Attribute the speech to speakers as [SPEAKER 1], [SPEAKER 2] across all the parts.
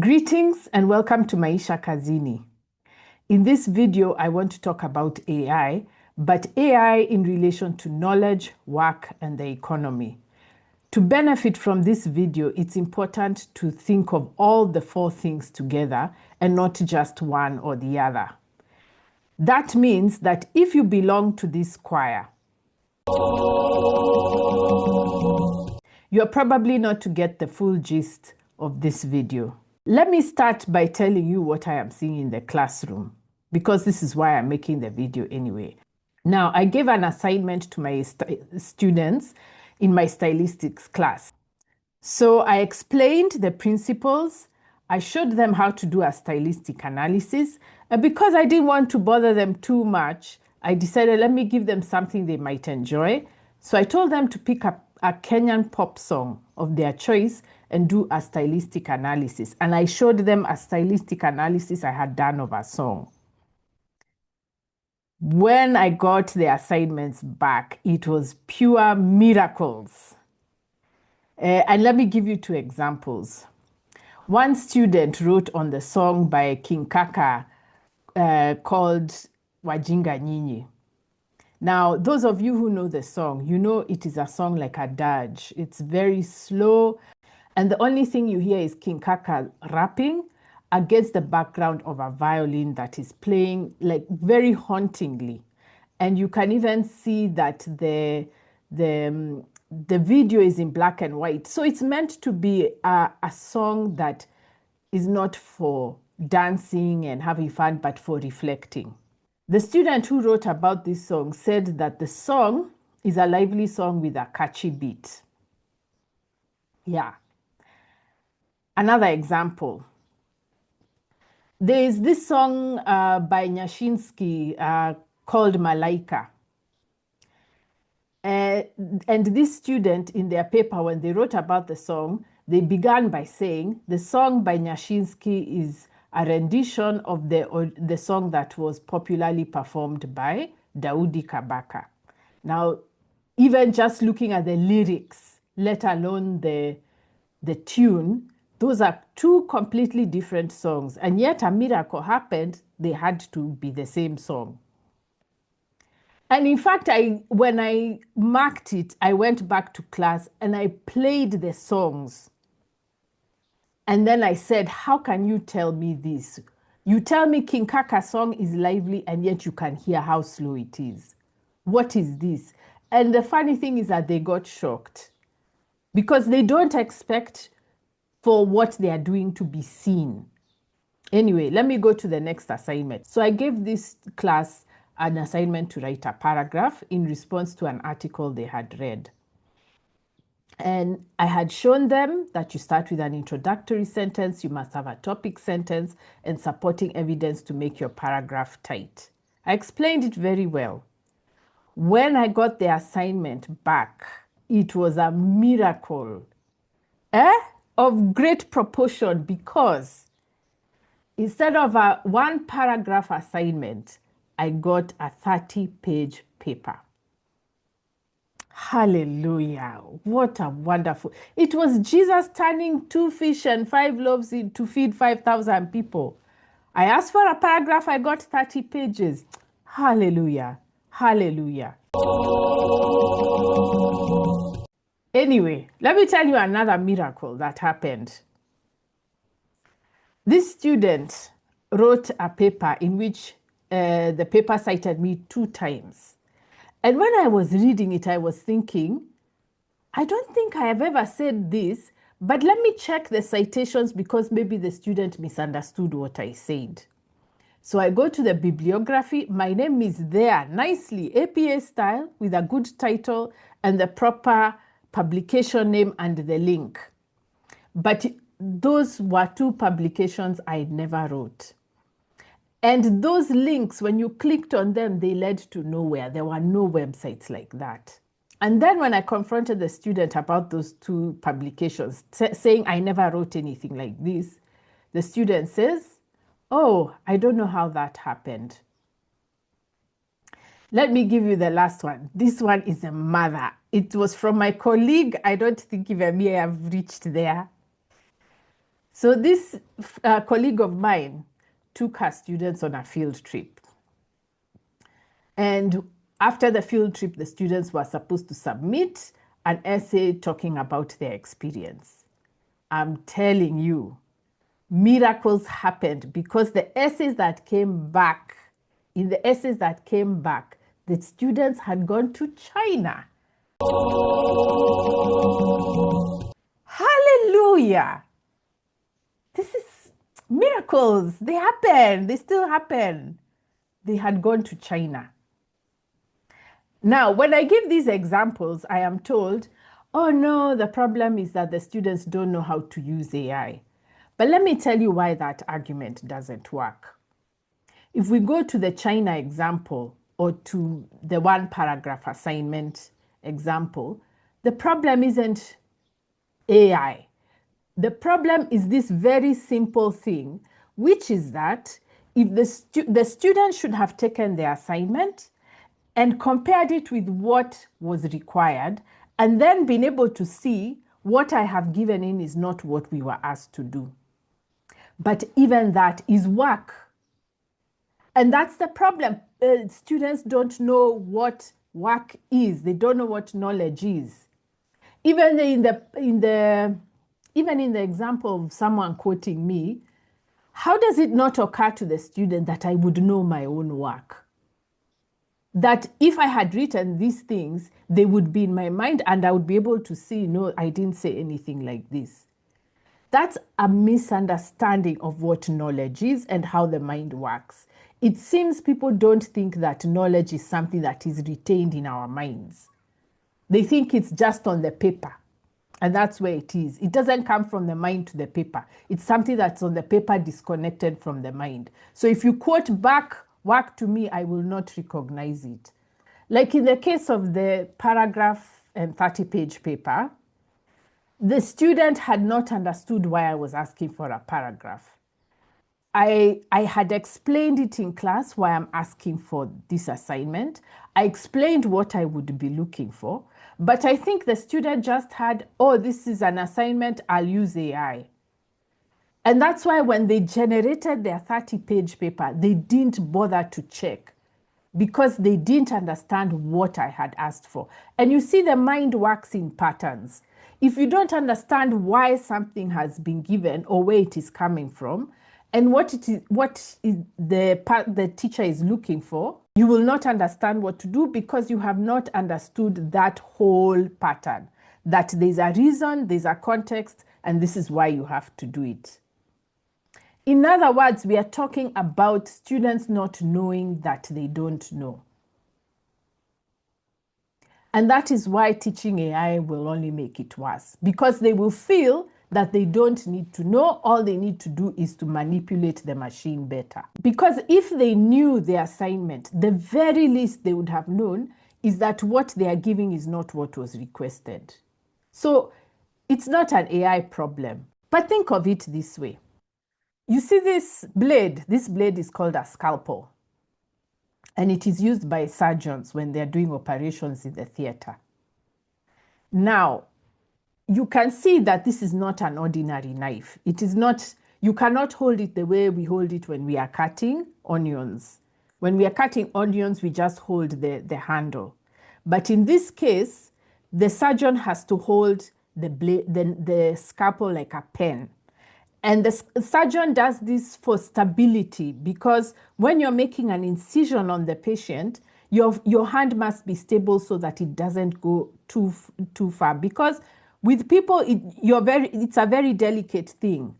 [SPEAKER 1] Greetings and welcome to Maisha Kazini. In this video, I want to talk about AI, but AI in relation to knowledge, work, and the economy. To benefit from this video, it's important to think of all the four things together and not just one or the other. That means that if you belong to this choir, you're probably not to get the full gist of this video. Let me start by telling you what I am seeing in the classroom, because this is why I'm making the video anyway. Now, I gave an assignment to my students in my stylistics class. So I explained the principles. I showed them how to do a stylistic analysis. And because I didn't want to bother them too much, I decided let me give them something they might enjoy. So I told them to pick up a Kenyan pop song of their choice and do a stylistic analysis. And I showed them a stylistic analysis I had done of a song. When I got the assignments back, it was pure miracles. And let me give you two examples. One student wrote on the song by King Kaka called Wajinga Nyinyi. Now, those of you who know the song, you know it is a song like a dirge. It's very slow. And the only thing you hear is King Kaka rapping against the background of a violin that is playing like very hauntingly. And you can even see that the video is in black and white. So it's meant to be a song that is not for dancing and having fun, but for reflecting. The student who wrote about this song said that the song is a lively song with a catchy beat. Yeah. Another example. There is this song by Nyashinsky called Malaika. And this student in their paper, when they wrote about the song, they began by saying the song by Nyashinsky is a rendition of the song that was popularly performed by Daudi Kabaka. Now, even just looking at the lyrics, let alone the tune, those are two completely different songs. And yet a miracle happened. They had to be the same song. And in fact, when I marked it, I went back to class and I played the songs. And then I said, how can you tell me this? You tell me King Kaka's song is lively and yet you can hear how slow it is. What is this? And the funny thing is that they got shocked because they don't expect for what they are doing to be seen. Anyway, let me go to the next assignment. So I gave this class an assignment to write a paragraph in response to an article they had read. And I had shown them that you start with an introductory sentence, you must have a topic sentence and supporting evidence to make your paragraph tight. I explained it very well. When I got the assignment back, it was a miracle of great proportion because instead of a one paragraph assignment, I got a 30-page paper. Hallelujah. What a wonderful. It was Jesus turning 2 fish and 5 loaves to feed 5,000 people. I asked for a paragraph, I got 30 pages. Hallelujah. Hallelujah. Anyway, let me tell you another miracle that happened. This student wrote a paper in which the paper cited me 2 times. And when I was reading it, I was thinking, I don't think I have ever said this, but let me check the citations because maybe the student misunderstood what I said. So I go to the bibliography. My name is there nicely, APA style, with a good title and the proper publication name and the link. But those were 2 publications I never wrote. And those links, when you clicked on them, they led to nowhere. There were no websites like that. And then when I confronted the student about those 2 publications, saying I never wrote anything like this, the student says, oh, I don't know how that happened. Let me give you the last one. This one is a mother. It was from my colleague. I don't think even me I have reached there. So this colleague of mine took her students on a field trip. And after the field trip, the students were supposed to submit an essay talking about their experience. I'm telling you, miracles happened because the essays that came back, the students had gone to China. Hallelujah! This is miracles. They happen. They still happen. They had gone to China. Now, when I give these examples, I am told, oh no, the problem is that the students don't know how to use AI. But let me tell you why that argument doesn't work. If we go to the China example or to the one paragraph assignment example, the problem isn't AI. The problem is this very simple thing, which is that if the student should have taken the assignment and compared it with what was required, and then been able to see what I have given in is not what we were asked to do. But even that is work. And that's the problem. Students don't know what work is. They don't know what knowledge is. Even in the example of someone quoting me, how does it not occur to the student that I would know my own work? That if I had written these things, they would be in my mind and I would be able to see, no, I didn't say anything like this. That's a misunderstanding of what knowledge is and how the mind works. It seems people don't think that knowledge is something that is retained in our minds. They think it's just on the paper. And that's where it is. It doesn't come from the mind to the paper. It's something that's on the paper disconnected from the mind. So if you quote back work to me, I will not recognize it. Like in the case of the paragraph and 30-page paper, the student had not understood why I was asking for a paragraph. I had explained it in class why I'm asking for this assignment. I explained what I would be looking for, but I think the student just had, oh, this is an assignment, I'll use AI. And that's why when they generated their 30-page paper, they didn't bother to check because they didn't understand what I had asked for. And you see, the mind works in patterns. If you don't understand why something has been given or where it is coming from, and what the teacher is looking for, you will not understand what to do because you have not understood that whole pattern, that there's a reason, there's a context, and this is why you have to do it. In other words, we are talking about students not knowing that they don't know. And that is why teaching AI will only make it worse, because they will feel that they don't need to know. All they need to do is to manipulate the machine better. Because if they knew the assignment, the very least they would have known is that what they are giving is not what was requested. So it's not an AI problem. But think of it this way. You see this blade is called a scalpel. And it is used by surgeons when they're doing operations in the theater. Now, you can see that this is not an ordinary knife. It is not, you cannot hold it the way we hold it when we are cutting onions. When we are cutting onions, we just hold the handle. But in this case, the surgeon has to hold the scalpel like a pen. And the surgeon does this for stability, because when you're making an incision on the patient, your hand must be stable so that it doesn't go too far. Because with people, it's a very delicate thing,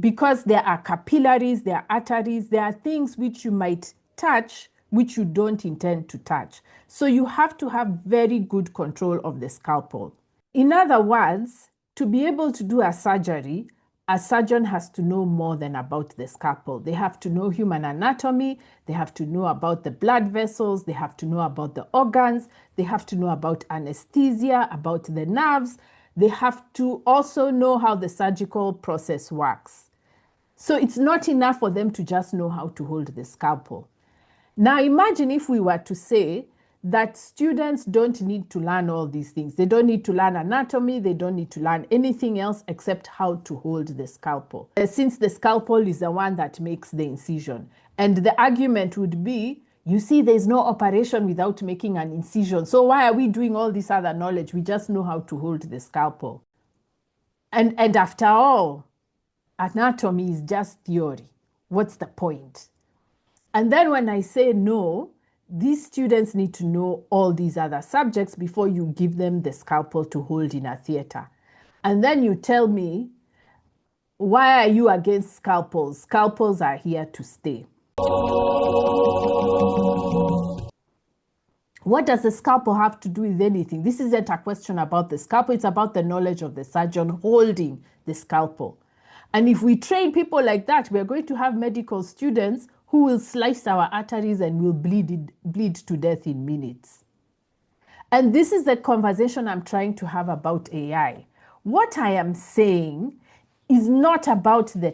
[SPEAKER 1] because there are capillaries, there are arteries, there are things which you might touch which you don't intend to touch. So you have to have very good control of the scalpel. In other words, to be able to do a surgery, a surgeon has to know more than about the scalpel. They have to know human anatomy, they have to know about the blood vessels, they have to know about the organs, they have to know about anesthesia, about the nerves. They have to also know how the surgical process works. So it's not enough for them to just know how to hold the scalpel. Now imagine if we were to say that students don't need to learn all these things. They don't need to learn anatomy. They don't need to learn anything else except how to hold the scalpel, since the scalpel is the one that makes the incision. And the argument would be, you see, there's no operation without making an incision. So why are we doing all this other knowledge? We just know how to hold the scalpel. And after all, anatomy is just theory. What's the point? And then when I say no, these students need to know all these other subjects before you give them the scalpel to hold in a theater. And then you tell me, why are you against scalpels? Scalpels are here to stay. What does the scalpel have to do with anything? This isn't a question about the scalpel. It's about the knowledge of the surgeon holding the scalpel. And if we train people like that, we're going to have medical students who will slice our arteries and will bleed to death in minutes. And this is the conversation I'm trying to have about AI. What I am saying is not about the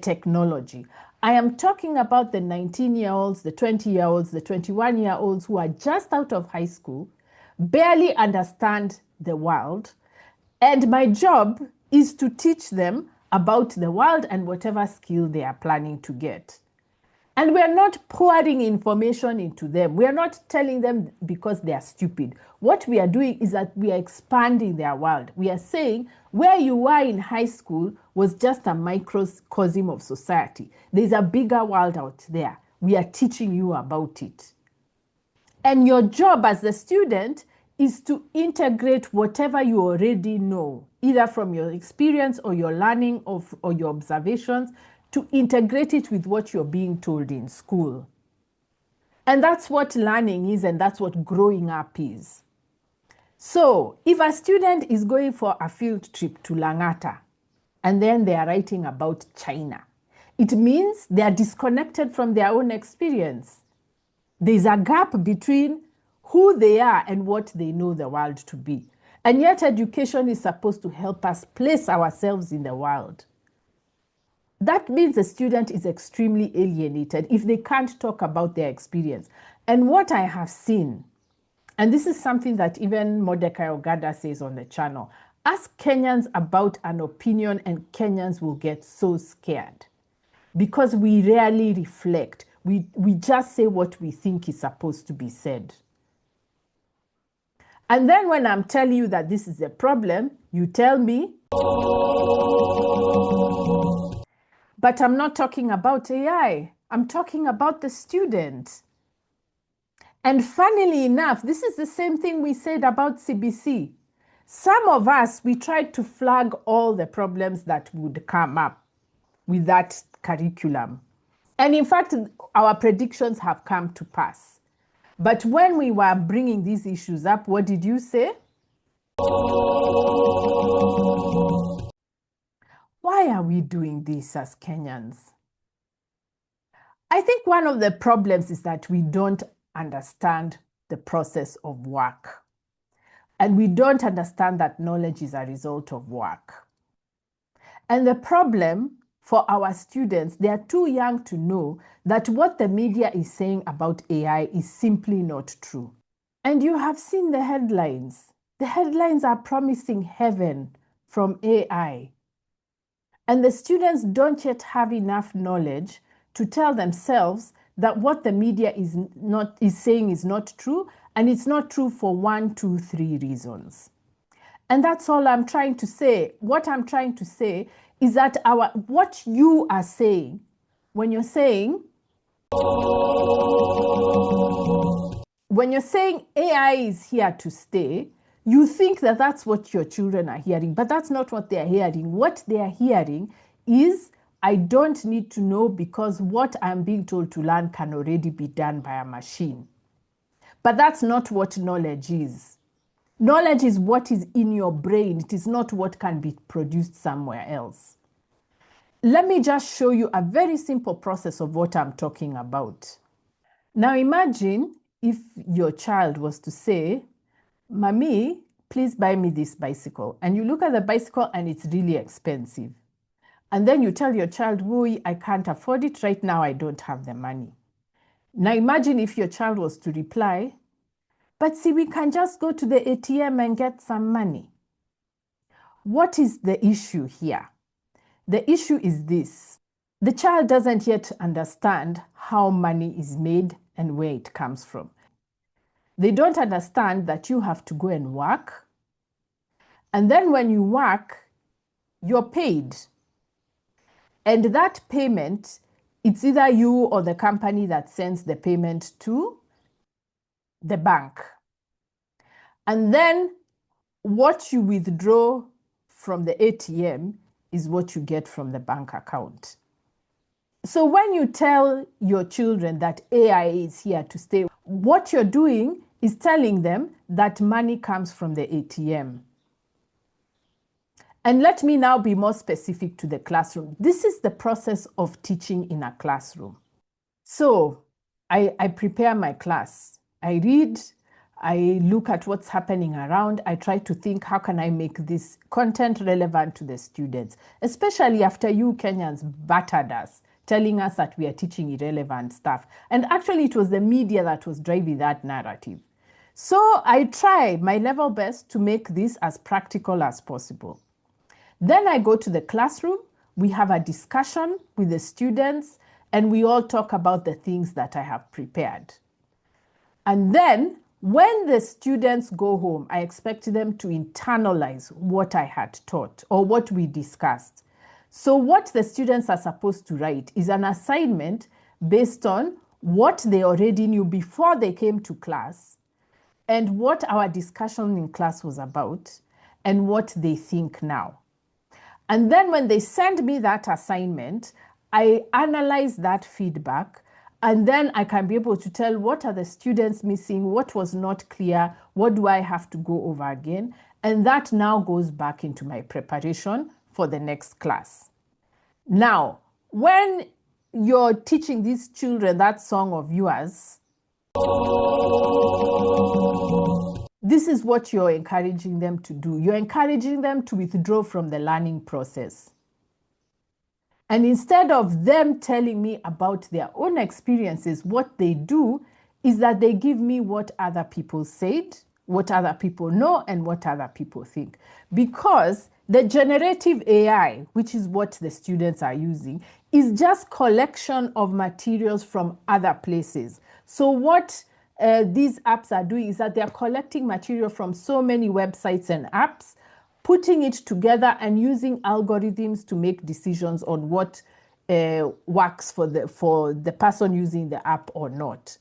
[SPEAKER 1] technology. I am talking about the 19-year-olds, the 20-year-olds, the 21-year-olds who are just out of high school, barely understand the world. And my job is to teach them about the world and whatever skill they are planning to get. And we're not pouring information into them. We are not telling them because they are stupid. What we are doing is that we are expanding their world. We are saying where you were in high school was just a microcosm of society. There's a bigger world out there. We are teaching you about it. And your job as the student is to integrate whatever you already know, either from your experience or your learning or your observations, to integrate it with what you're being told in school. And that's what learning is, and that's what growing up is. So if a student is going for a field trip to Langata, and then they are writing about China, it means they are disconnected from their own experience. There's a gap between who they are and what they know the world to be. And yet education is supposed to help us place ourselves in the world. That means the student is extremely alienated if they can't talk about their experience. And what I have seen, and this is something that even Mordecai Ogada says on the channel, ask Kenyans about an opinion and Kenyans will get so scared because we rarely reflect. We just say what we think is supposed to be said. And then when I'm telling you that this is a problem, you tell me, but I'm not talking about AI. I'm talking about the student. And funnily enough, this is the same thing we said about CBC. Some of us, we tried to flag all the problems that would come up with that curriculum. And in fact, our predictions have come to pass. But when we were bringing these issues up, what did you say? Why are we doing this as Kenyans? I think one of the problems is that we don't understand the process of work. And we don't understand that knowledge is a result of work. And the problem for our students, they are too young to know that what the media is saying about AI is simply not true. And you have seen the headlines. The headlines are promising heaven from AI. And the students don't yet have enough knowledge to tell themselves that what the media is saying is not true, and it's not true for 1, 2, 3 reasons. And that's all I'm trying to say. What I'm trying to say is that what you are saying, when you're saying AI is here to stay, you think that that's what your children are hearing, but that's not what they're hearing. What they are hearing is, I don't need to know because what I'm being told to learn can already be done by a machine. But that's not what knowledge is. Knowledge is what is in your brain. It is not what can be produced somewhere else. Let me just show you a very simple process of what I'm talking about. Now imagine if your child was to say, Mommy, please buy me this bicycle. And you look at the bicycle and it's really expensive. And then you tell your child, "Woi, I can't afford it right now. I don't have the money." Now imagine if your child was to reply, But see, we can just go to the ATM and get some money. What is the issue here? The issue is this. The child doesn't yet understand how money is made and where it comes from. They don't understand that you have to go and work. And then when you work, you're paid. And that payment, it's either you or the company that sends the payment to the bank. And then what you withdraw from the ATM is what you get from the bank account. So when you tell your children that AI is here to stay, what you're doing is telling them that money comes from the ATM. And let me now be more specific to the classroom. This is the process of teaching in a classroom. So I prepare my class. I read, I look at what's happening around. I try to think, how can I make this content relevant to the students, especially after you Kenyans battered us, telling us that we are teaching irrelevant stuff. And actually, it was the media that was driving that narrative. So I try my level best to make this as practical as possible. Then I go to the classroom, we have a discussion with the students, and we all talk about the things that I have prepared. And then when the students go home, I expect them to internalize what I had taught or what we discussed. So what the students are supposed to write is an assignment based on what they already knew before they came to class and what our discussion in class was about and what they think now. And then when they send me that assignment, I analyze that feedback, and then I can be able to tell what are the students missing, what was not clear, what do I have to go over again, and that now goes back into my preparation for the next class. Now, when you're teaching these children that song of yours, this is what you're encouraging them to do. You're encouraging them to withdraw from the learning process. And instead of them telling me about their own experiences, what they do is that they give me what other people said, what other people know, and what other people think. Because the generative AI, which is what the students are using, is just collection of materials from other places. So what these apps are doing is that they're collecting material from so many websites and apps, putting it together and using algorithms to make decisions on what works for the person using the app or not.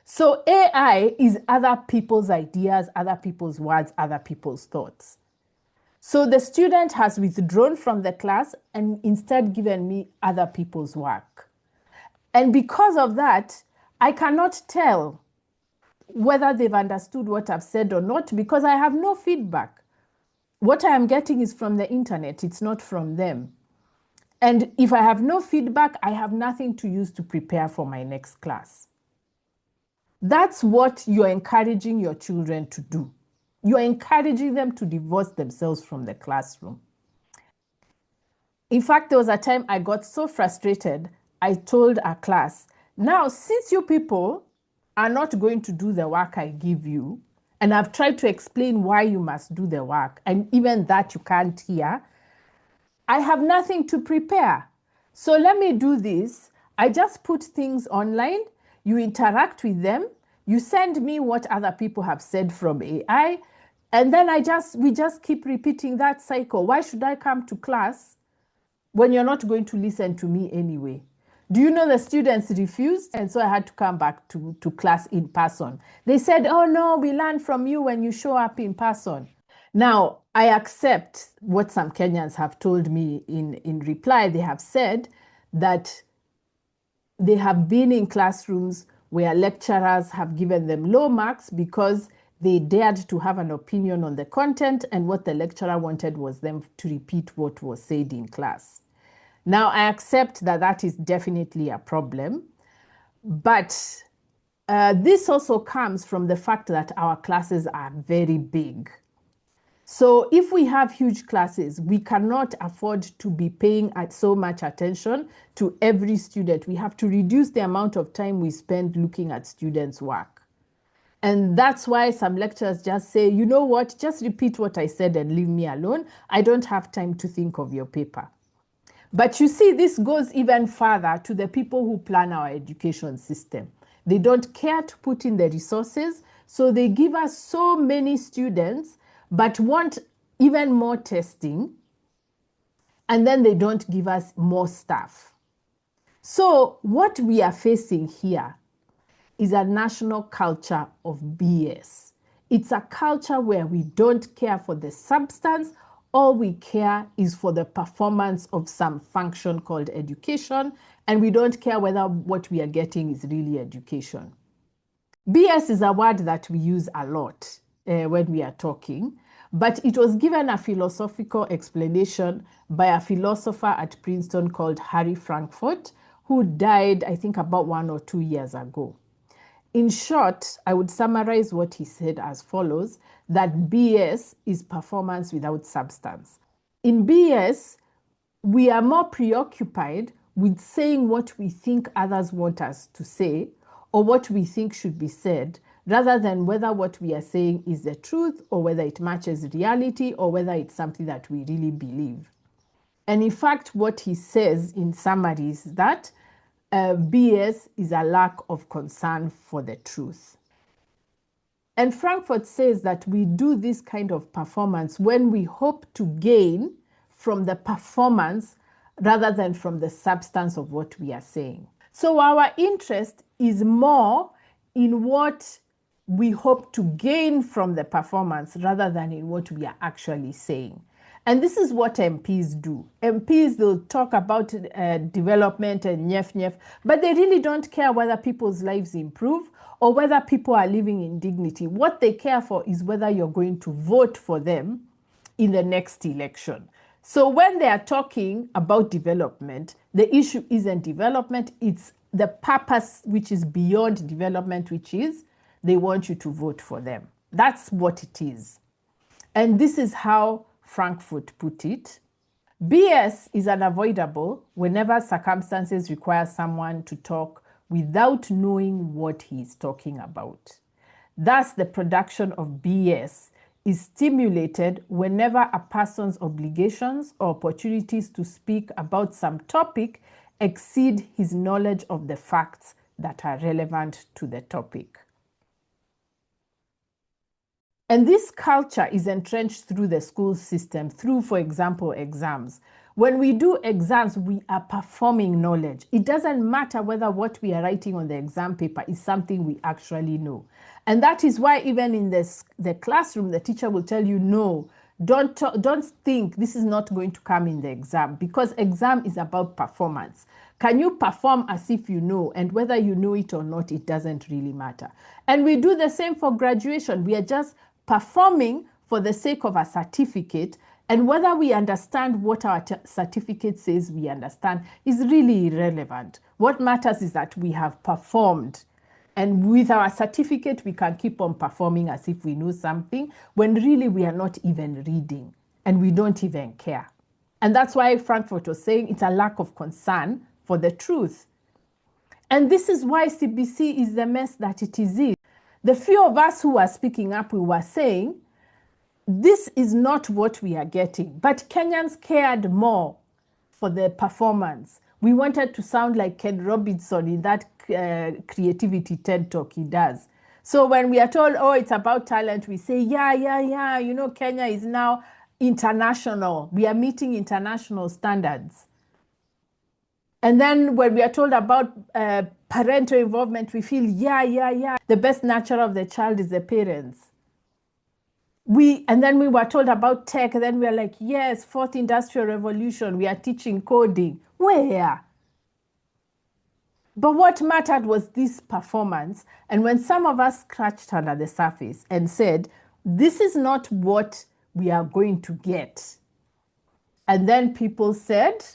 [SPEAKER 1] So AI is other people's ideas, other people's words, other people's thoughts. So the student has withdrawn from the class and instead given me other people's work. And because of that, I cannot tell whether they've understood what I've said or not because I have no feedback. What I am getting is from the internet, it's not from them. And if I have no feedback, I have nothing to use to prepare for my next class. That's what you're encouraging your children to do. You're encouraging them to divorce themselves from the classroom. In fact, there was a time I got so frustrated, I told our class, now, since you people are not going to do the work I give you, and I've tried to explain why you must do the work, and even that you can't hear, I have nothing to prepare. So let me do this. I just put things online, you interact with them, you send me what other people have said from AI, and then we just keep repeating that cycle. Why should I come to class when you're not going to listen to me anyway? Do you know the students refused? And so I had to come back to class in person. They said, oh no, we learn from you when you show up in person. Now, I accept what some Kenyans have told me in reply. They have said that they have been in classrooms where lecturers have given them low marks because they dared to have an opinion on the content, and what the lecturer wanted was them to repeat what was said in class. Now, I accept that that is definitely a problem, but this also comes from the fact that our classes are very big. So if we have huge classes, we cannot afford to be paying so much attention to every student. We have to reduce the amount of time we spend looking at students' work. And that's why some lecturers just say, you know what, just repeat what I said and leave me alone. I don't have time to think of your paper. But you see, this goes even further to the people who plan our education system. They don't care to put in the resources, so they give us so many students, but want even more testing, and then they don't give us more staff. So what we are facing here is a national culture of BS. It's a culture where we don't care for the substance. All we care is for the performance of some function called education, and we don't care whether what we are getting is really education. BS is a word that we use a lot when we are talking, but it was given a philosophical explanation by a philosopher at Princeton called Harry Frankfurt, who died, I think, about 1 or 2 years ago. In short, I would summarize what he said as follows, that BS is performance without substance. In BS, we are more preoccupied with saying what we think others want us to say or what we think should be said, rather than whether what we are saying is the truth or whether it matches reality or whether it's something that we really believe. And in fact, what he says in summary is that BS is a lack of concern for the truth. And Frankfurt says that we do this kind of performance when we hope to gain from the performance rather than from the substance of what we are saying. So our interest is more in what we hope to gain from the performance rather than in what we are actually saying. And this is what MPs do. MPs, they'll talk about development and nyef, but they really don't care whether people's lives improve or whether people are living in dignity. What they care for is whether you're going to vote for them in the next election. So when they are talking about development, the issue isn't development, it's the purpose which is beyond development, which is they want you to vote for them. That's what it is. And this is how Frankfurt put it. BS is unavoidable whenever circumstances require someone to talk without knowing what he is talking about. Thus, the production of BS is stimulated whenever a person's obligations or opportunities to speak about some topic exceed his knowledge of the facts that are relevant to the topic. And this culture is entrenched through the school system, through, for example, exams. When we do exams, we are performing knowledge. It doesn't matter whether what we are writing on the exam paper is something we actually know. And that is why even in the classroom, the teacher will tell you, no, don't think this is not going to come in the exam, because exam is about performance. Can you perform as if you know? And whether you know it or not, it doesn't really matter. And we do the same for graduation. We are just performing for the sake of a certificate, and whether we understand what our certificate says we understand is really irrelevant. What matters is that we have performed. And with our certificate, we can keep on performing as if we know something, when really we are not even reading and we don't even care. And that's why Frankfurt was saying it's a lack of concern for the truth. And this is why CBC is the mess that it is in. The few of us who were speaking up, we were saying, this is not what we are getting. But Kenyans cared more for the performance. We wanted to sound like Ken Robinson in that creativity TED talk he does. So when we are told, oh, it's about talent, we say, yeah, you know, Kenya is now international. We are meeting international standards. And then when we are told about parental involvement, we feel, yeah. The best nurturer of the child is the parents. And then we were told about tech, and then we are like, yes, fourth industrial revolution, we are teaching coding. Where? But what mattered was this performance. And when some of us scratched under the surface and said, this is not what we are going to get. And then people said,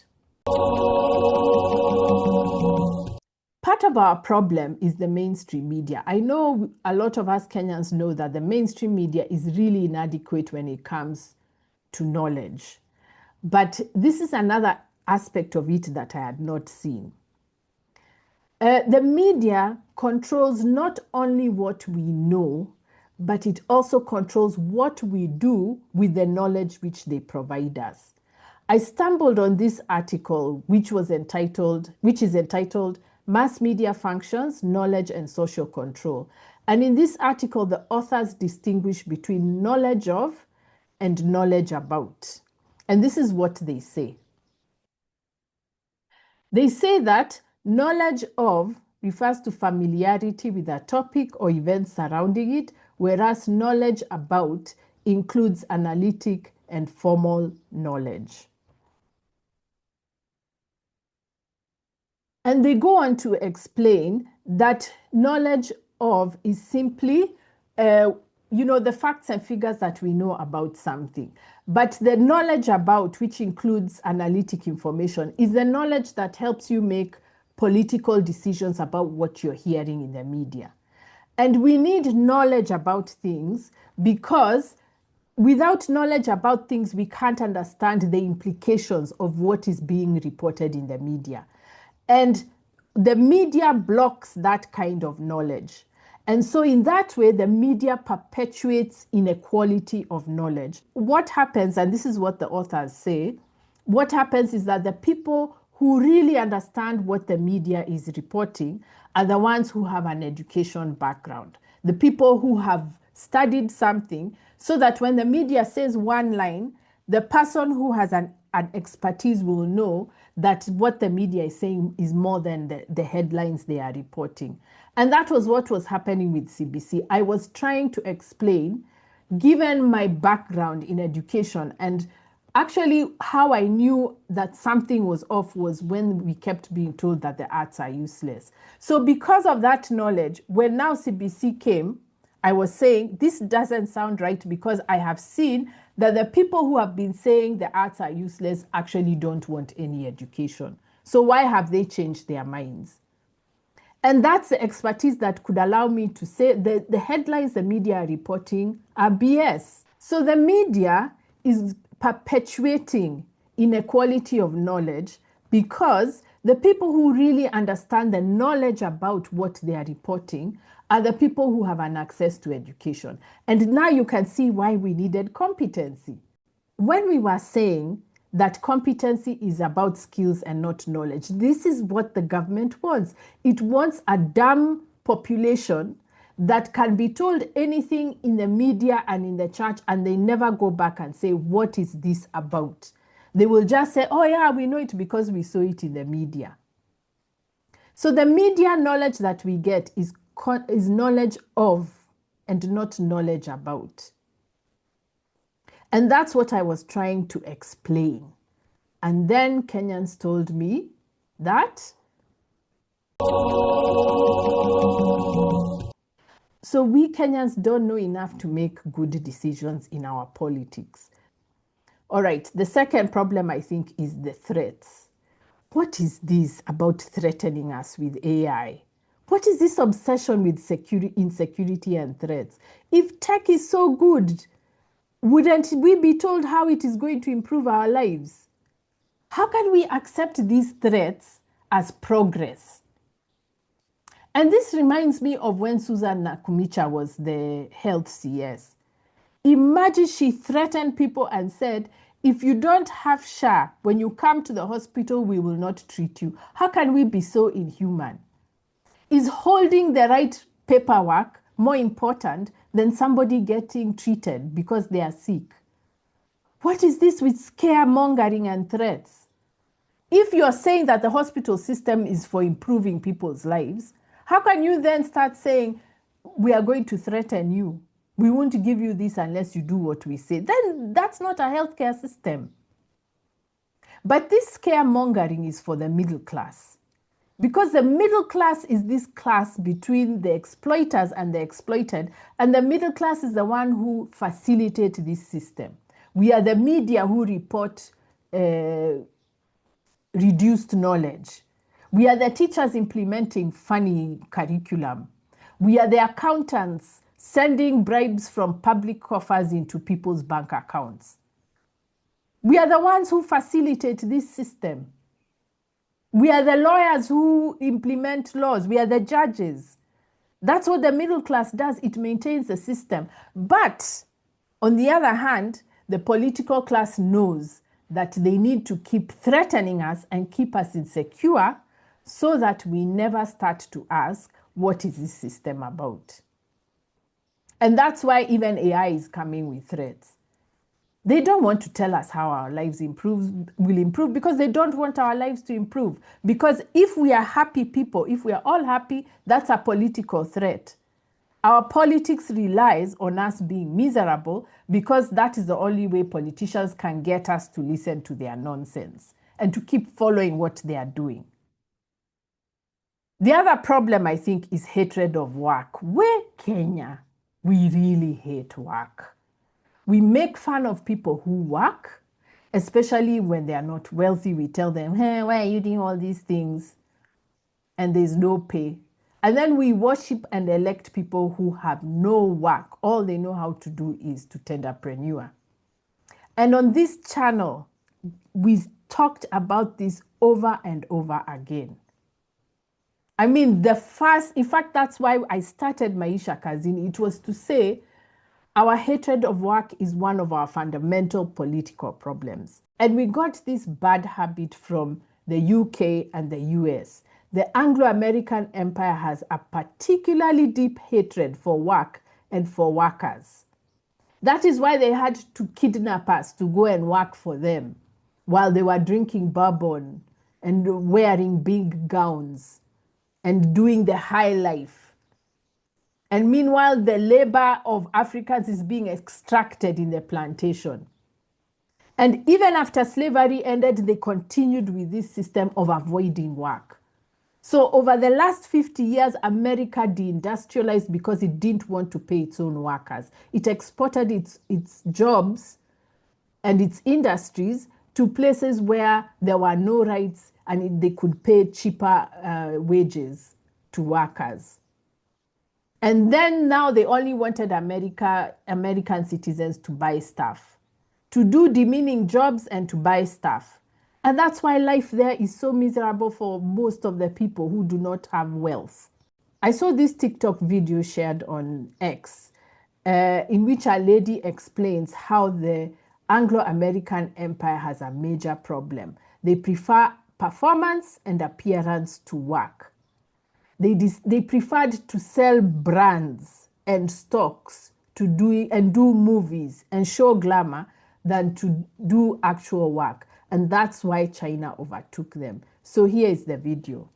[SPEAKER 1] part of our problem is the mainstream media. I know a lot of us Kenyans know that the mainstream media is really inadequate when it comes to knowledge. But this is another aspect of it that I had not seen. The media controls not only what we know, but it also controls what we do with the knowledge which they provide us. I stumbled on this article, which is entitled Mass Media Functions, Knowledge and Social Control. And in this article, the authors distinguish between knowledge of and knowledge about. And this is what they say. They say that knowledge of refers to familiarity with a topic or events surrounding it, whereas knowledge about includes analytic and formal knowledge. And they go on to explain that knowledge of is simply, the facts and figures that we know about something. But the knowledge about, which includes analytic information, is the knowledge that helps you make political decisions about what you're hearing in the media. And we need knowledge about things because without knowledge about things, we can't understand the implications of what is being reported in the media. And the media blocks that kind of knowledge. And so in that way, the media perpetuates inequality of knowledge. What happens, and this is what the authors say, what happens is that the people who really understand what the media is reporting are the ones who have an education background. The people who have studied something, so that when the media says one line, the person who has an expertise will know that what the media is saying is more than the headlines they are reporting. And that was what was happening with CBC. I was trying to explain, given my background in education, and actually how I knew that something was off was when we kept being told that the arts are useless. So because of that knowledge, when now CBC came, I was saying, this doesn't sound right, because I have seen that the people who have been saying the arts are useless actually don't want any education. So why have they changed their minds? And that's the expertise that could allow me to say the headlines the media are reporting are BS. So the media is perpetuating inequality of knowledge because the people who really understand the knowledge about what they are reporting are the people who have an access to education. And now you can see why we needed competency. When we were saying that competency is about skills and not knowledge, this is what the government wants. It wants a dumb population that can be told anything in the media and in the church, and they never go back and say, what is this about? They will just say, oh yeah, we know it because we saw it in the media. So the media knowledge that we get is knowledge of and not knowledge about. And that's what I was trying to explain. And then Kenyans told me that so we Kenyans don't know enough to make good decisions in our politics. All right, the second problem, I think, is the threats. What is this about threatening us with AI? What is this obsession with insecurity and threats? If tech is so good, wouldn't we be told how it is going to improve our lives? How can we accept these threats as progress? And this reminds me of when Susan Nakumicha was the health CS. Imagine she threatened people and said, if you don't have SHA, when you come to the hospital, we will not treat you. How can we be so inhuman? Is holding the right paperwork more important than somebody getting treated because they are sick? What is this with scaremongering and threats? If you're saying that the hospital system is for improving people's lives, how can you then start saying, we are going to threaten you? We won't give you this unless you do what we say. Then that's not a healthcare system. But this scaremongering is for the middle class. Because the middle class is this class between the exploiters and the exploited, and the middle class is the one who facilitates this system. We are the media who report reduced knowledge. We are the teachers implementing funny curriculum. We are the accountants sending bribes from public coffers into people's bank accounts. We are the ones who facilitate this system. We are the lawyers who implement laws. We are the judges. That's what the middle class does. It maintains the system. But on the other hand, the political class knows that they need to keep threatening us and keep us insecure so that we never start to ask, what is this system about? And that's why even AI is coming with threats. They don't want to tell us how our lives will improve because they don't want our lives to improve. Because if we are happy people, if we are all happy, that's a political threat. Our politics relies on us being miserable because that is the only way politicians can get us to listen to their nonsense and to keep following what they are doing. The other problem, I think, is hatred of work. Where Kenya, we really hate work. We make fun of people who work, especially when they are not wealthy. We tell them, hey, why are you doing all these things? And there's no pay. And then we worship and elect people who have no work. All they know how to do is to tenderpreneur. And on this channel, we talked about this over and over again. I mean, in fact, that's why I started Maisha Kazini. It was to say, our hatred of work is one of our fundamental political problems. And we got this bad habit from the UK and the US. The Anglo-American Empire has a particularly deep hatred for work and for workers. That is why they had to kidnap us to go and work for them while they were drinking bourbon and wearing big gowns and doing the high life. And meanwhile, the labor of Africans is being extracted in the plantation. And even after slavery ended, they continued with this system of avoiding work. So over the last 50 years, America deindustrialized because it didn't want to pay its own workers. It exported its jobs and its industries to places where there were no rights and they could pay cheaper wages to workers. And then now they only wanted American citizens to buy stuff, to do demeaning jobs and to buy stuff. And that's why life there is so miserable for most of the people who do not have wealth. I saw this TikTok video shared on X in which a lady explains how the Anglo-American Empire has a major problem. They prefer performance and appearance to work. They preferred to sell brands and stocks to do movies and show glamour than to do actual work. And that's why China overtook them. So here is the video.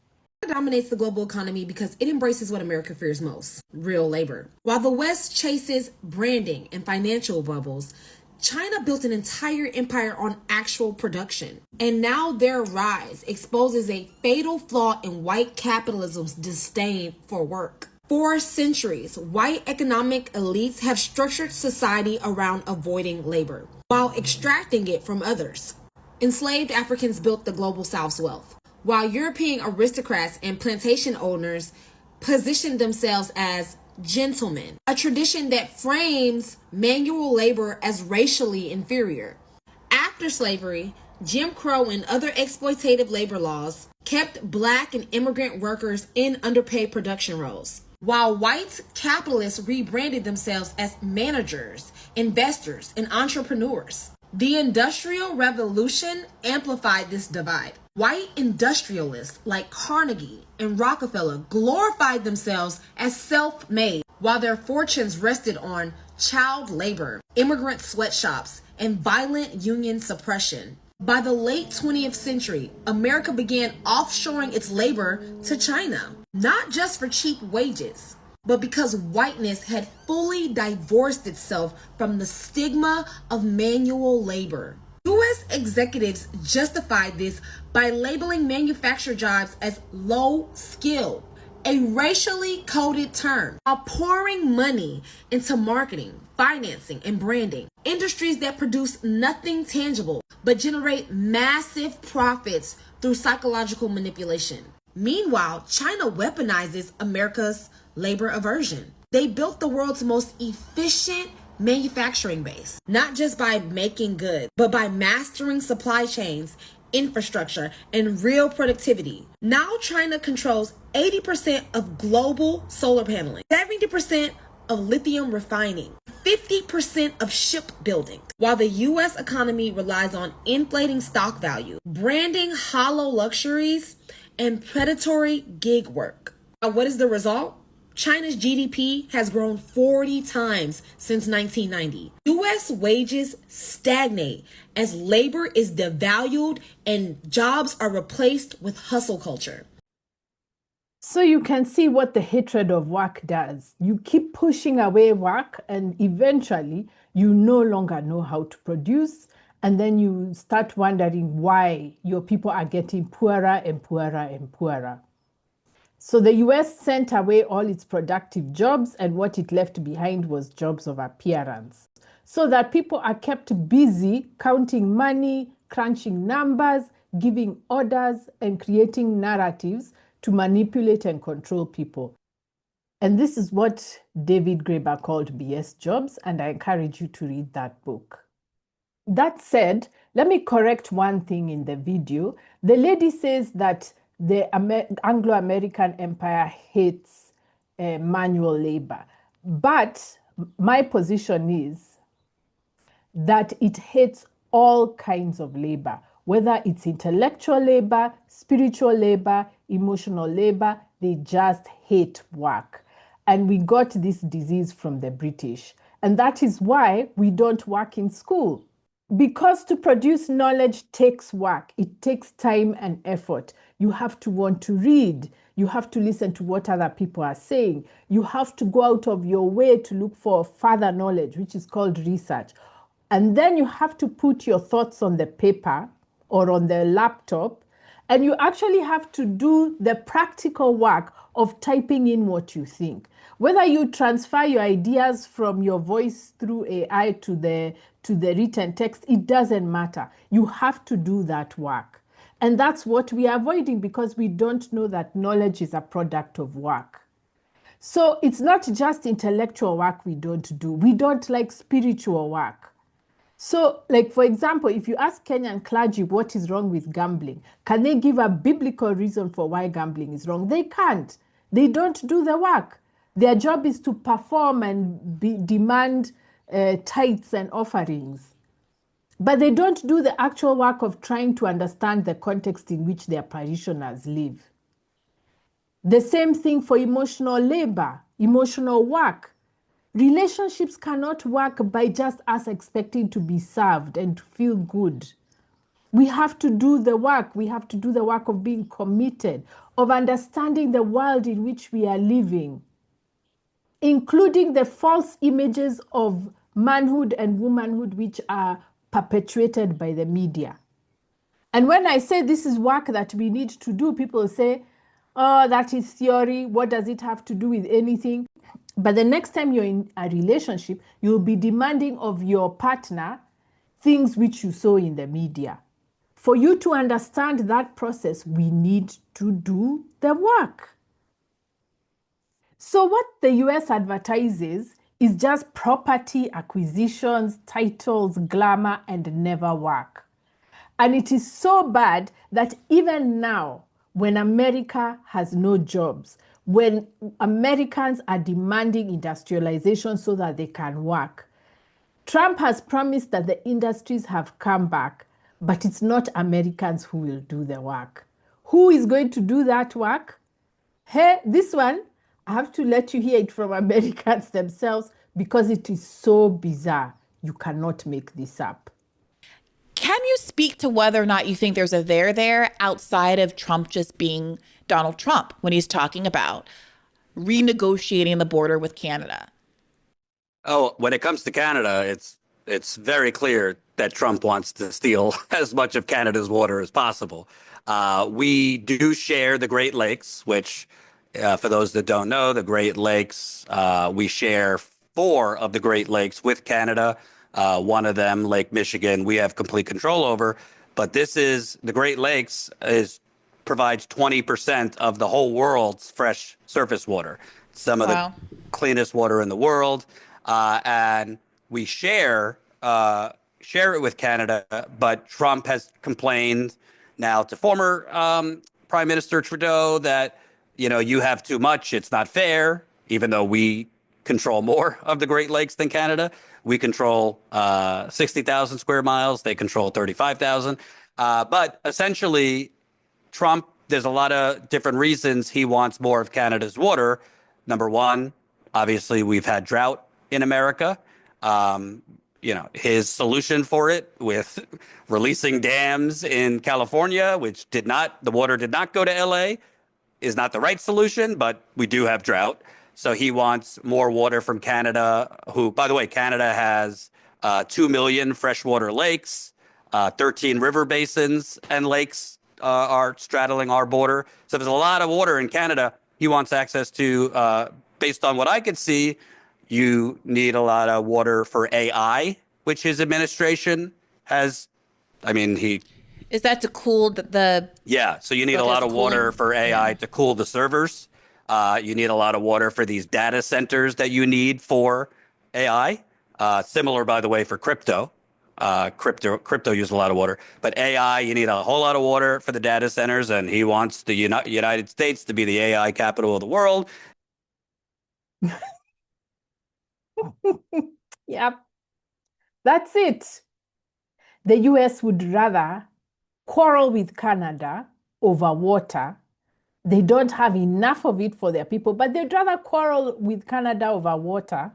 [SPEAKER 2] China dominates the global economy because it embraces what America fears most, real labor. While the West chases branding and financial bubbles, China built an entire empire on actual production. And now their rise exposes a fatal flaw in white capitalism's disdain for work. For centuries, white economic elites have structured society around avoiding labor, while extracting it from others. Enslaved Africans built the global South's wealth, while European aristocrats and plantation owners positioned themselves as gentlemen, a tradition that frames manual labor as racially inferior. After slavery, Jim Crow and other exploitative labor laws kept Black and immigrant workers in underpaid production roles, while white capitalists rebranded themselves as managers, investors, and entrepreneurs. The Industrial Revolution amplified this divide. White industrialists like Carnegie and Rockefeller glorified themselves as self-made, while their fortunes rested on child labor, immigrant sweatshops, and violent union suppression. By the late 20th century, America began offshoring its labor to China, not just for cheap wages, but because whiteness had fully divorced itself from the stigma of manual labor. U.S. executives justified this by labeling manufactured jobs as low skill, a racially coded term, while pouring money into marketing, financing, and branding, industries that produce nothing tangible but generate massive profits through psychological manipulation. Meanwhile, China weaponizes America's labor aversion. They built the world's most efficient manufacturing base, not just by making goods, but by mastering supply chains infrastructure, and real productivity. Now China controls 80% of global solar paneling, 70% of lithium refining, 50% of shipbuilding, while the US economy relies on inflating stock value, branding hollow luxuries, and predatory gig work. Now, what is the result? China's GDP has grown 40 times since 1990. US wages stagnate as labor is devalued and jobs are replaced with hustle culture.
[SPEAKER 1] So you can see what the hatred of work does. You keep pushing away work, and eventually you no longer know how to produce. And then you start wondering why your people are getting poorer and poorer and poorer. So the US sent away all its productive jobs, and what it left behind was jobs of appearance. So that people are kept busy counting money, crunching numbers, giving orders, and creating narratives to manipulate and control people. And this is what David Graeber called BS jobs, and I encourage you to read that book. That said, let me correct one thing in the video. The lady says that the Anglo-American empire hates manual labor. But my position is that it hates all kinds of labor, whether it's intellectual labor, spiritual labor, emotional labor, they just hate work. And we got this disease from the British. And that is why we don't work in school. Because to produce knowledge takes work, it takes time and effort. You have to want to read. You have to listen to what other people are saying. You have to go out of your way to look for further knowledge, which is called research. And then you have to put your thoughts on the paper or on the laptop. And you actually have to do the practical work of typing in what you think. Whether you transfer your ideas from your voice through AI to the written text, it doesn't matter. You have to do that work. And that's what we are avoiding because we don't know that knowledge is a product of work. So it's not just intellectual work we don't do. We don't like spiritual work. So, like, for example, if you ask Kenyan clergy what is wrong with gambling, can they give a biblical reason for why gambling is wrong? They can't. They don't do the work. Their job is to perform and demand tithes and offerings. But they don't do the actual work of trying to understand the context in which their parishioners live. The same thing for emotional labor, emotional work. Relationships cannot work by just us expecting to be served and to feel good. We have to do the work. We have to do the work of being committed, of understanding the world in which we are living, including the false images of manhood and womanhood which are perpetuated by the media. And when I say this is work that we need to do, people say, oh, that is theory. What does it have to do with anything? But the next time you're in a relationship, you'll be demanding of your partner things which you saw in the media. For you to understand that process, we need to do the work. So what the US advertises is just property acquisitions, titles, glamour, and never work. And it is so bad that even now, when America has no jobs, when Americans are demanding industrialization so that they can work, Trump has promised that the industries have come back, but it's not Americans who will do the work. Who is going to do that work? Hey, this one, I have to let you hear it from Americans themselves because it is so bizarre. You cannot make this up.
[SPEAKER 3] Can you speak to whether or not you think there's a there outside of Trump just being Donald Trump when he's talking about renegotiating the border with Canada?
[SPEAKER 4] Oh, when it comes to Canada, it's very clear that Trump wants to steal as much of Canada's water as possible. We do share the Great Lakes, which, for those that don't know, the Great Lakes, we share 4 of the Great Lakes with Canada. One of them, Lake Michigan, we have complete control over. But the Great Lakes provides 20% of the whole world's fresh surface water. Some of the cleanest water in the world. And we share it with Canada, but Trump has complained now to former Prime Minister Trudeau that, you have too much, it's not fair, even though we control more of the Great Lakes than Canada. We control 60,000 square miles. They control 35,000. But essentially, Trump, there's a lot of different reasons he wants more of Canada's water. Number one, obviously, we've had drought in America. His solution for it with releasing dams in California, which the water did not go to LA, is not the right solution, but we do have drought. So he wants more water from Canada, who, by the way, Canada has 2 million freshwater lakes, 13 river basins and lakes are straddling our border. So there's a lot of water in Canada he wants access to. Based on what I could see, you need a lot of water for AI, which his administration has.
[SPEAKER 3] Is that to cool the
[SPEAKER 4] Yeah, so you need a lot of water for AI to cool the servers. You need a lot of water for these data centers that you need for AI. Similar, by the way, for crypto. Crypto uses a lot of water. But AI, you need a whole lot of water for the data centers, and he wants the United States to be the AI capital of the world.
[SPEAKER 1] Yep. That's it. The US would rather quarrel with Canada over water. They don't have enough of it for their people, but they'd rather quarrel with Canada over water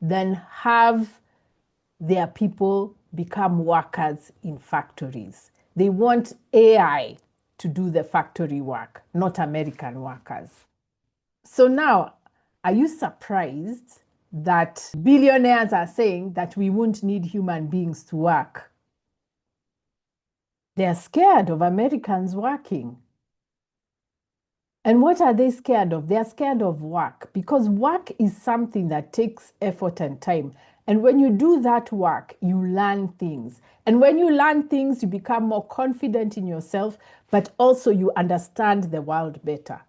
[SPEAKER 1] than have their people become workers in factories. They want AI to do the factory work, not American workers. So now, are you surprised that billionaires are saying that we won't need human beings to work? They're scared of Americans working. And what are they scared of? They're scared of work, because work is something that takes effort and time. And when you do that work, you learn things. And when you learn things, you become more confident in yourself, but also you understand the world better.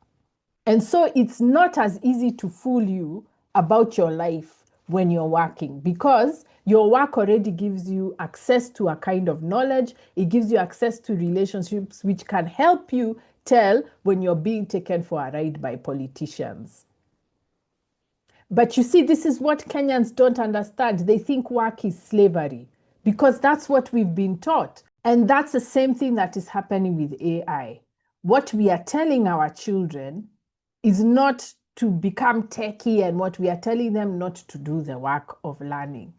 [SPEAKER 1] And so it's not as easy to fool you about your life when you're working, because your work already gives you access to a kind of knowledge. It gives you access to relationships which can help you tell when you're being taken for a ride by politicians. But you see, this is what Kenyans don't understand. They think work is slavery, because that's what we've been taught. And that's the same thing that is happening with AI. What we are telling our children is not to become techie, and what we are telling them not to do the work of learning.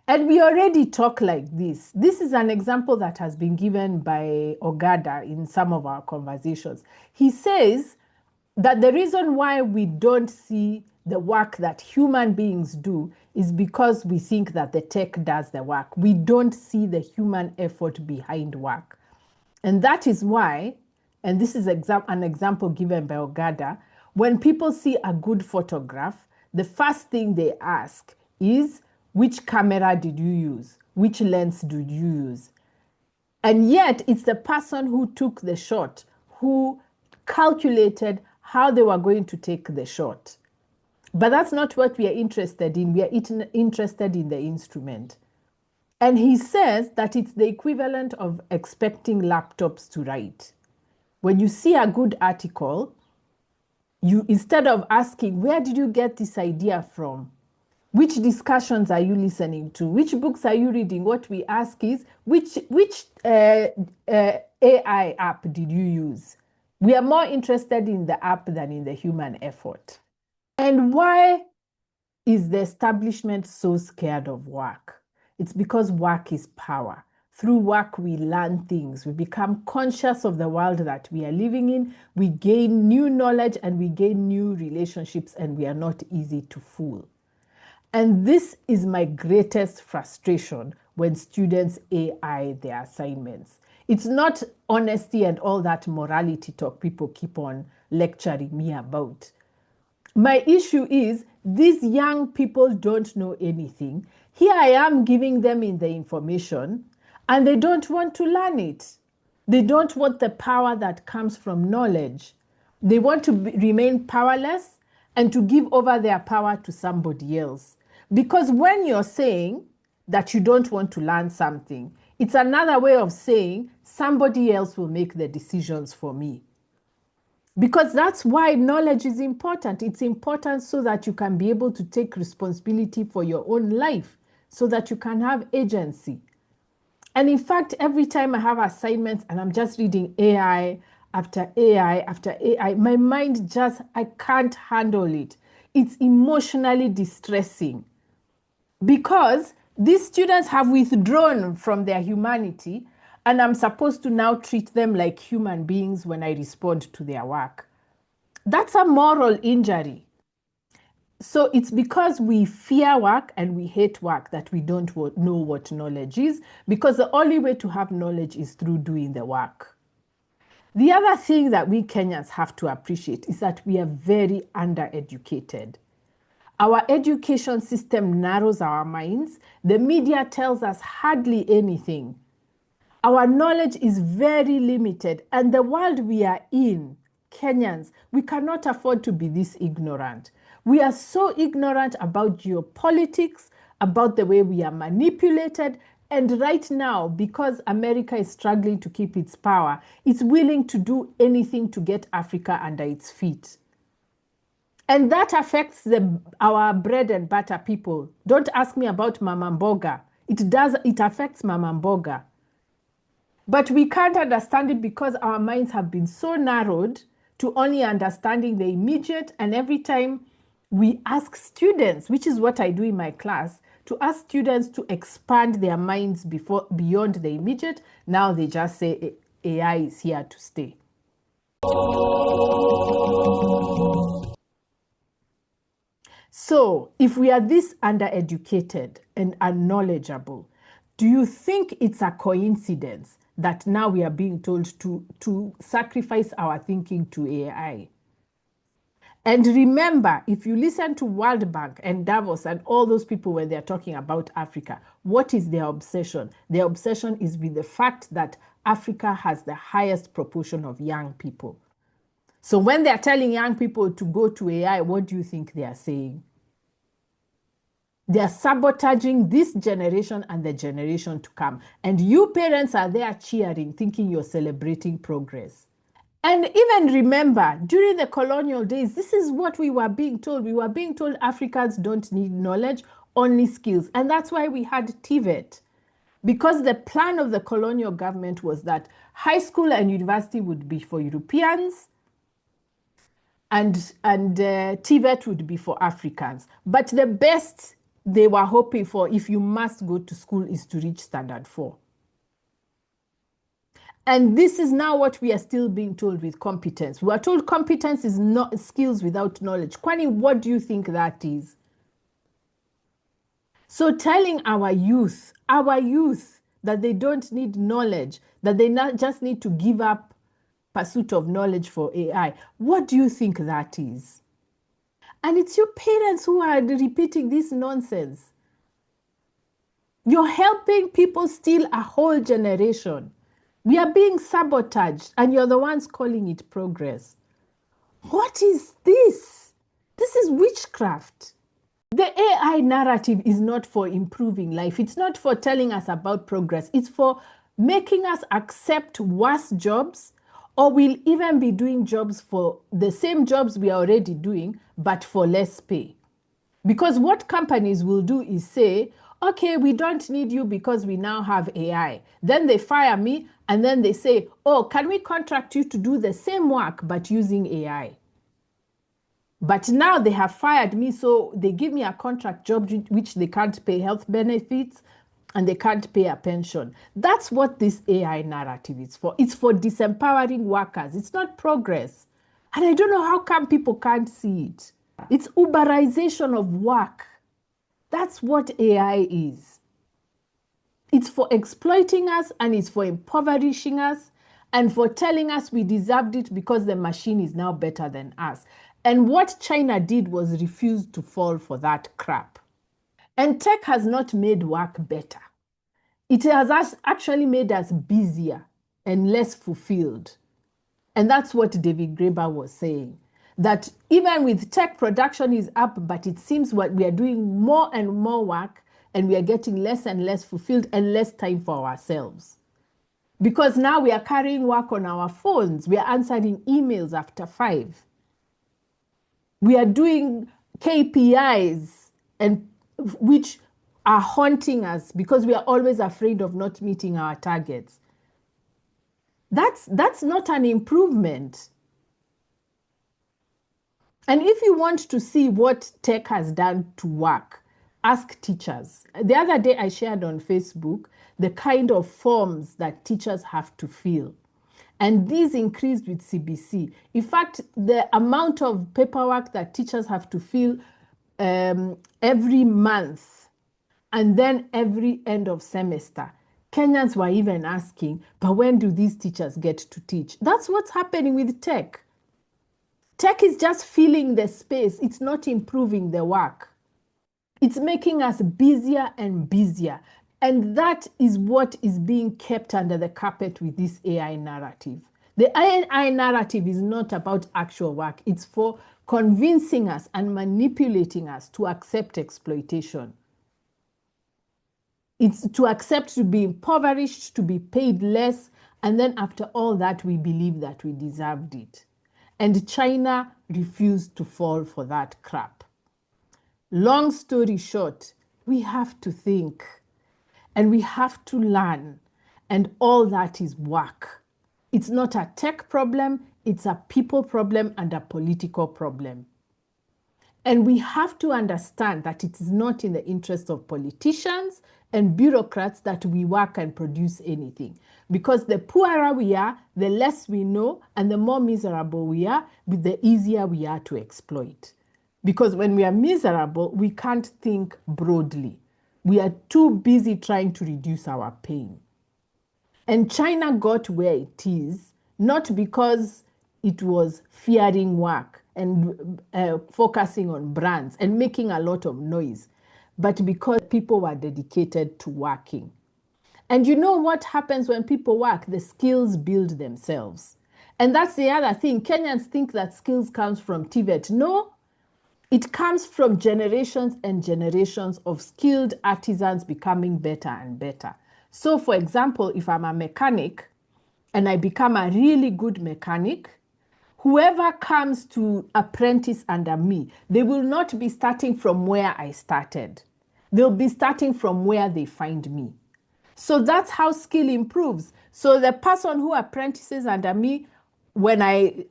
[SPEAKER 1] And we already talk like this. This is an example that has been given by Ogada in some of our conversations. He says that the reason why we don't see the work that human beings do is because we think that the tech does the work. We don't see the human effort behind work. And that is why, and this is an example given by Ogada, when people see a good photograph, the first thing they ask is, which camera did you use? Which lens did you use? And yet it's the person who took the shot who calculated how they were going to take the shot. But that's not what we are interested in. We are interested in the instrument. And he says that it's the equivalent of expecting laptops to write. When you see a good article, you, instead of asking, where did you get this idea from? Which discussions are you listening to? Which books are you reading? What we ask is, which AI app did you use? We are more interested in the app than in the human effort. And why is the establishment so scared of work? It's because work is power. Through work, we learn things. We become conscious of the world that we are living in. We gain new knowledge and we gain new relationships, and we are not easy to fool. And this is my greatest frustration when students AI their assignments. It's not honesty and all that morality talk people keep on lecturing me about. My issue is these young people don't know anything. Here I am giving them in the information, and they don't want to learn it. They don't want the power that comes from knowledge. They want to remain powerless and to give over their power to somebody else. Because when you're saying that you don't want to learn something, It's another way of saying somebody else will make the decisions for me. Because that's why knowledge is important. It's important so that you can be able to take responsibility for your own life, so that you can have agency. And in fact, every time I have assignments and I'm just reading AI after AI after AI, my mind just, I can't handle it. It's emotionally distressing because these students have withdrawn from their humanity, and I'm supposed to now treat them like human beings when I respond to their work. That's a moral injury. So it's because we fear work and we hate work that we don't know what knowledge is, because the only way to have knowledge is through doing the work. The other thing that we Kenyans have to appreciate is that we are very undereducated. Our education system narrows our minds. The media tells us hardly anything. Our knowledge is very limited, and the world we are in, Kenyans, we cannot afford to be this ignorant. We are so ignorant about geopolitics, about the way we are manipulated, and right now, because America is struggling to keep its power, it's willing to do anything to get Africa under its feet. And that affects our bread and butter people. Don't ask me about Mama Mboga. It affects Mama Mboga. But we can't understand it because our minds have been so narrowed to only understanding the immediate. And every time we ask students, which is what I do in my class, to ask students to expand their minds beyond the immediate, now they just say AI is here to stay. So if we are this undereducated and unknowledgeable, do you think it's a coincidence that now we are being told to sacrifice our thinking to AI? And remember, if you listen to World Bank and Davos and all those people when they're talking about Africa, what is their obsession? Their obsession is with the fact that Africa has the highest proportion of young people. So when they're telling young people to go to AI, what do you think they are saying? They're sabotaging this generation and the generation to come. And you parents are there cheering, thinking you're celebrating progress. And even remember, during the colonial days, this is what we were being told. We were being told Africans don't need knowledge, only skills. And that's why we had TVET. Because the plan of the colonial government was that high school and university would be for Europeans, and TVET would be for Africans. But the best they were hoping for, if you must go to school, is to reach standard 4. And this is now what we are still being told with competence. We are told competence is not skills without knowledge. Kwani, what do you think that is? So telling our youth that they don't need knowledge, that they not just need to give up pursuit of knowledge for AI, what do you think that is? And it's your parents who are repeating this nonsense. You're helping people steal a whole generation. We are being sabotaged, and you're the ones calling it progress. What is this? This is witchcraft. The AI narrative is not for improving life. It's not for telling us about progress. It's for making us accept worse jobs, or we'll even be doing jobs for the same jobs we are already doing, but for less pay. Because what companies will do is say, okay, we don't need you because we now have AI. Then they fire me, and then they say, oh, can we contract you to do the same work but using AI? But now they have fired me, so they give me a contract job which they can't pay health benefits and they can't pay a pension. That's what this AI narrative is for. It's for disempowering workers. It's not progress. And I don't know how come people can't see it. It's Uberization of work. That's what AI is. It's for exploiting us, and it's for impoverishing us, and for telling us we deserved it because the machine is now better than us. And what China did was refuse to fall for that crap. And tech has not made work better. It has actually made us busier and less fulfilled. And that's what David Graeber was saying. That even with tech, production is up, but it seems what we are doing more and more work, and we are getting less and less fulfilled and less time for ourselves. Because now we are carrying work on our phones. We are answering emails after 5. We are doing KPIs and which are haunting us because we are always afraid of not meeting our targets. That's not an improvement. And if you want to see what tech has done to work, ask teachers. The other day I shared on Facebook the kind of forms that teachers have to fill. And these increased with CBC. In fact, the amount of paperwork that teachers have to fill every month and then every end of semester, Kenyans were even asking, but when do these teachers get to teach? That's what's happening with tech. Tech is just filling the space. It's not improving the work. It's making us busier and busier. And that is what is being kept under the carpet with this AI narrative. The AI narrative is not about actual work. It's for convincing us and manipulating us to accept exploitation. It's to accept to be impoverished, to be paid less, and then after all that, we believe that we deserved it. And China refused to fall for that crap. Long story short, we have to think and we have to learn, and all that is work. It's not a tech problem, it's a people problem and a political problem. And we have to understand that it is not in the interest of politicians and bureaucrats that we work and produce anything. Because the poorer we are, the less we know, and the more miserable we are, the easier we are to exploit. Because when we are miserable, we can't think broadly. We are too busy trying to reduce our pain. And China got where it is, not because it was fearing work and focusing on brands and making a lot of noise, but because people were dedicated to working. And you know what happens when people work? The skills build themselves. And that's the other thing. Kenyans think that skills comes from TVET. No, it comes from generations and generations of skilled artisans becoming better and better. So for example, if I'm a mechanic and I become a really good mechanic, whoever comes to apprentice under me, they will not be starting from where I started. They'll be starting from where they find me. So that's how skill improves. So the person who apprentices under me,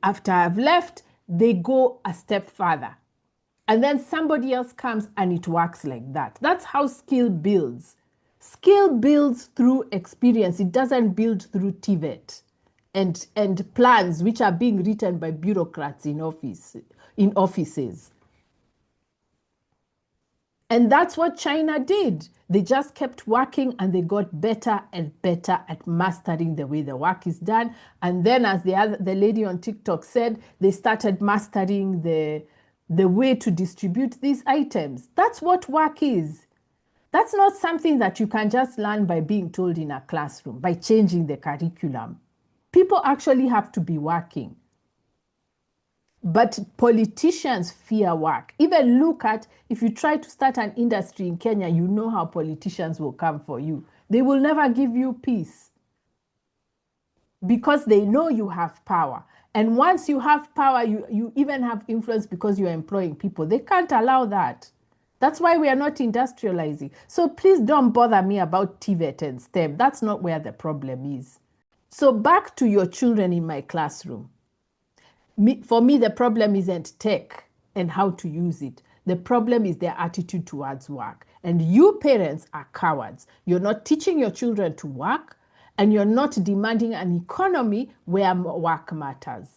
[SPEAKER 1] after I've left, they go a step further. And then somebody else comes and it works like that. That's how skill builds. Skill builds through experience. It doesn't build through TVET and plans which are being written by bureaucrats in offices. And that's what China did. They just kept working and they got better and better at mastering the way the work is done. And then as the lady on TikTok said, they started mastering the way to distribute these items. That's what work is. That's not something that you can just learn by being told in a classroom, by changing the curriculum. People actually have to be working. But politicians fear work. Even look at, if you try to start an industry in Kenya, you know how politicians will come for you. They will never give you peace because they know you have power. And once you have power, you even have influence because you're employing people. They can't allow that. That's why we are not industrializing. So please don't bother me about TVET and STEM. That's not where the problem is. So back to your children in my classroom. For me, the problem isn't tech and how to use it. The problem is their attitude towards work. And you parents are cowards. You're not teaching your children to work, and you're not demanding an economy where work matters.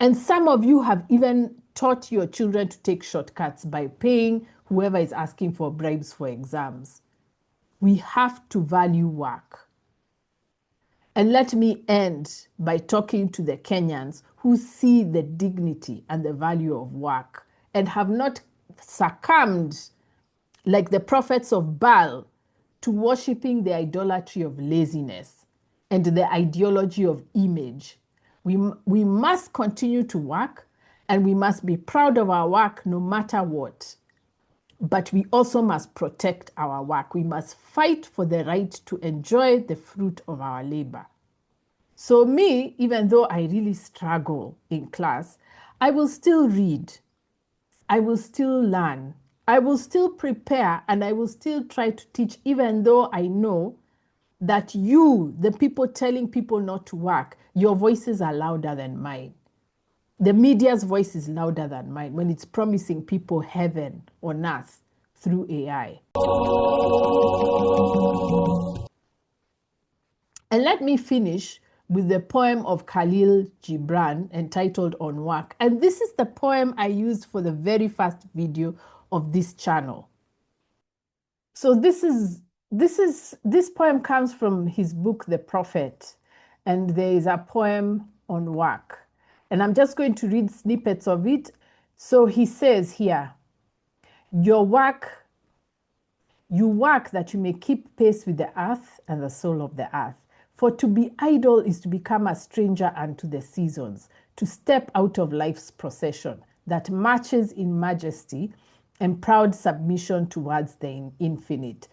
[SPEAKER 1] And some of you have even taught your children to take shortcuts by paying whoever is asking for bribes for exams. We have to value work. And let me end by talking to the Kenyans who see the dignity and the value of work and have not succumbed, like the prophets of Baal, to worshiping the idolatry of laziness and the ideology of image. We must continue to work, and we must be proud of our work no matter what. but we also must protect our work. We must fight for the right to enjoy the fruit of our labor. So me, even though I really struggle in class, I will still read. I will still learn. I will still prepare, and I will still try to teach, even though I know that you, the people telling people not to work, your voices are louder than mine. The media's voice is louder than mine when it's promising people heaven on earth through AI. And let me finish with the poem of Khalil Gibran entitled On Work. And this is the poem I used for the very first video of this channel. So this poem comes from his book, The Prophet. And there is a poem on work. And I'm just going to read snippets of it. So he says here, you work that you may keep pace with the earth and the soul of the earth. For to be idle is to become a stranger unto the seasons, to step out of life's procession that marches in majesty and proud submission towards the infinite.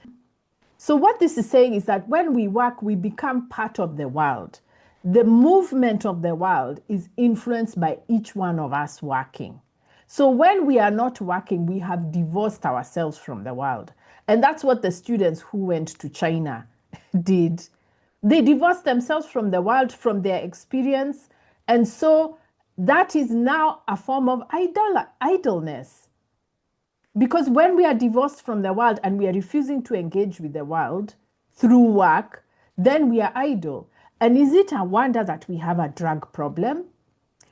[SPEAKER 1] So what this is saying is that when we work, we become part of the world. The movement of the world is influenced by each one of us working. So when we are not working, we have divorced ourselves from the world. And that's what the students who went to China did. They divorced themselves from the world, from their experience. And so that is now a form of idleness. Because when we are divorced from the world and we are refusing to engage with the world through work, then we are idle. And is it a wonder that we have a drug problem?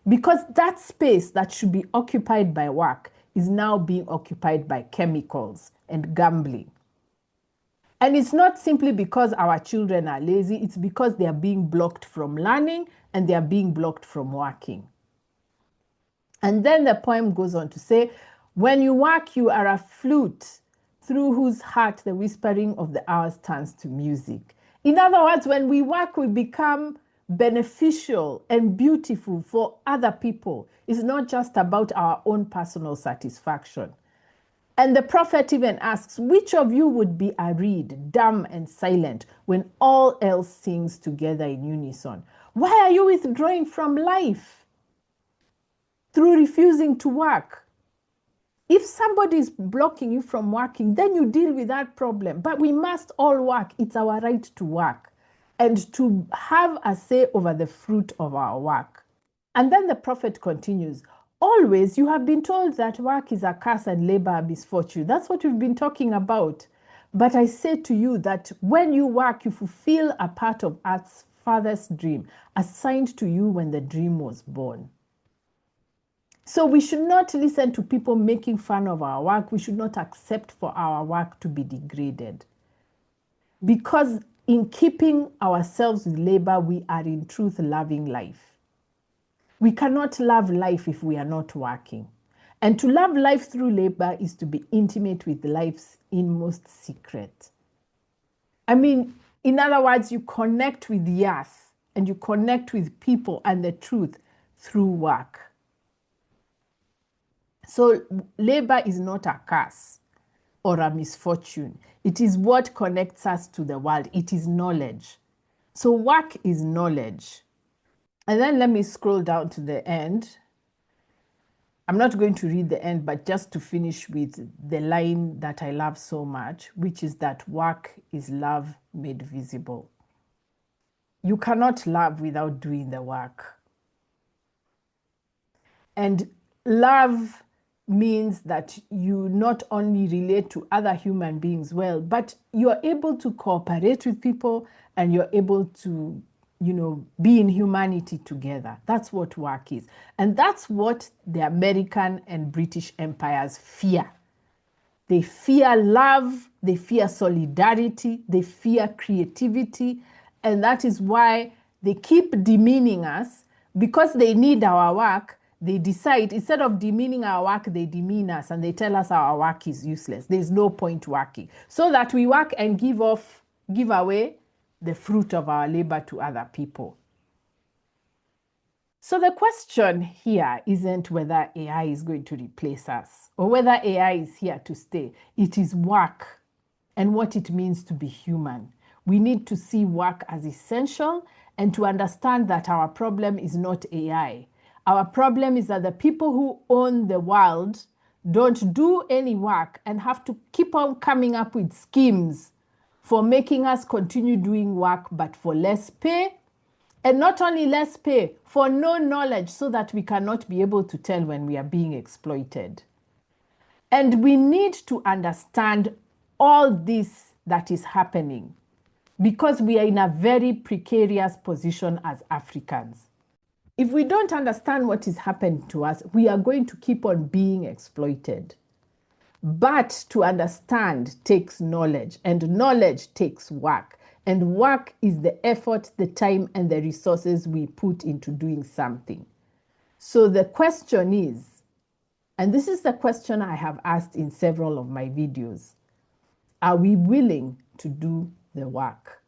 [SPEAKER 1] Because that space that should be occupied by work is now being occupied by chemicals and gambling. And it's not simply because our children are lazy, it's because they are being blocked from learning and they are being blocked from working. And then the poem goes on to say, when you work, you are a flute through whose heart the whispering of the hours turns to music. In other words, when we work, we become beneficial and beautiful for other people. It's not just about our own personal satisfaction. And the prophet even asks, which of you would be a reed, dumb and silent, when all else sings together in unison? Why are you withdrawing from life through refusing to work? If somebody is blocking you from working, then you deal with that problem. But we must all work. It's our right to work and to have a say over the fruit of our work. And then the prophet continues, always you have been told that work is a curse and labor a misfortune. That's what we've been talking about. But I say to you that when you work, you fulfill a part of Earth's farthest dream, assigned to you when the dream was born. So we should not listen to people making fun of our work. We should not accept for our work to be degraded. Because in keeping ourselves with labor, we are in truth loving life. We cannot love life if we are not working. And to love life through labor is to be intimate with life's inmost secret. I mean, in other words, you connect with the earth and you connect with people and the truth through work. So labor is not a curse or a misfortune. It is what connects us to the world. It is knowledge. So work is knowledge. And then let me scroll down to the end. I'm not going to read the end, but just to finish with the line that I love so much, which is that work is love made visible. You cannot love without doing the work. And love means that you not only relate to other human beings well, but you're able to cooperate with people and you're able to, be in humanity together. That's what work is. And that's what the American and British empires fear. They fear love, they fear solidarity, they fear creativity. And that is why they keep demeaning us. Because they need our work, they decide, instead of demeaning our work, they demean us and they tell us our work is useless. There's no point working. So that we work and give away the fruit of our labor to other people. So the question here isn't whether AI is going to replace us or whether AI is here to stay. It is work and what it means to be human. We need to see work as essential and to understand that our problem is not AI. Our problem is that the people who own the world don't do any work and have to keep on coming up with schemes for making us continue doing work but for less pay. And not only less pay, for no knowledge, so that we cannot be able to tell when we are being exploited. And we need to understand all this that is happening because we are in a very precarious position as Africans. If we don't understand what is happening to us, we are going to keep on being exploited. But to understand takes knowledge, and knowledge takes work. And work is the effort, the time, and the resources we put into doing something. So the question is, and this is the question I have asked in several of my videos, are we willing to do the work?